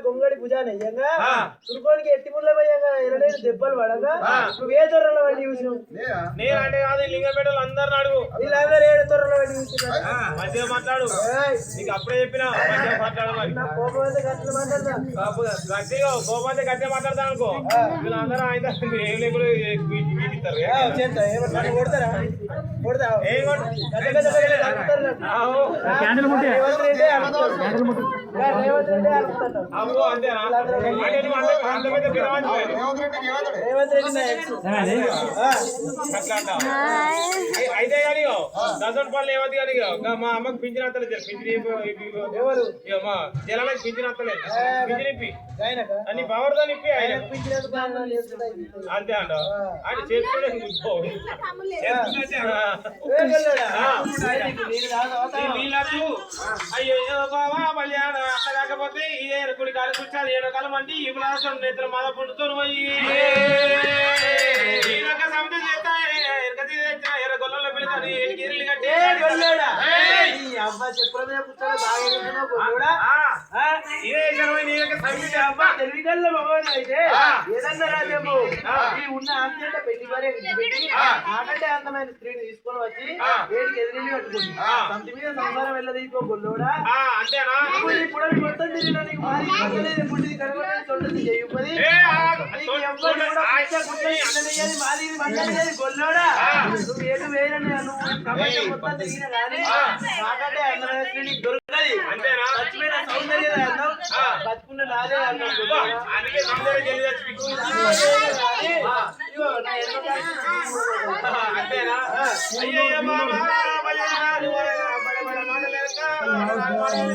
గొంగడి భుజానయ్యంగా తురుకోడికి ఎట్టి ముళ్ళ పోయాగా ఎరడైన దెబ్బలు పడగా నువ్వే తొర్రల పడి చూసినావు. నేనంటే కాదు లింగపేటలు అందరిని అడుగు, వీళ్ళందరూ ఏడు తొర్రల పడి చూసినా. మంచిగా మాట్లాడు, నీకు అప్పుడే చెప్పినా మంచిగా మాట్లాడమని. కోపం అంటే గట్టిగా మాట్లాడదా, గట్టిగా కోపం అంటే గట్టిగా మాట్లాడతా అనుకో, వీళ్ళందరూ ఆయన ఏం లేకుండా కొడతారా కొడతా అమ్మో అంతేనా? అయితే కానీ దసపల్లి ఏమది కానీ మా అమ్మకి పింఛన్ అత్తలేదు, ఎవరు మా జనాలకు పింఛన్ అత్తలేదు, పింఛన్ ఇప్పి అన్ని పవర్తో ఇప్పి ఆయన అంతే అంట ఆయన చేసుకునే నీళ్ళకు అయ్యో బాబా మల్యాణ అట్లా కాకపోతే ఇదే కుడి కాలు కూర్చాలి ఏడో కాలం అంటే ఈ విలాసం నేతలు మాద పండుతో పోయి సమితి చేస్తా ఎర్ర గొల్లలో పిలుతాను గిరిలు కట్టి ఇదే సమితి అబ్బా తెలివిగల్ల మగవాడు అయితే ఏదన్నా రాజేమో ఈ ఉన్న అంత పెళ్లి భార్య నాకంటే అందమైన స్త్రీని తీసుకొని వచ్చి వేడికి ఎదిరిల్లి కట్టుకుంది సంతి మీద సంసారం వెళ్ళదీకో గొల్లోడా అంతేనా? ఇప్పుడు మొత్తం తిరిగినా నీకు మారి పుట్టిది కనబడి తొండది చెయ్యుపది గొల్లోడా నువ్వు ఏడు వేయని నువ్వు ప్రపంచం మొత్తం తిరిగినా కానీ నాకంటే అందమైన స్త్రీ నీకు దొరకది. చచ్చిపోయిన సౌందర్యం అన్నావు, బతుకున్న నాదే అన్నావు. అంతేనా? అయ్యో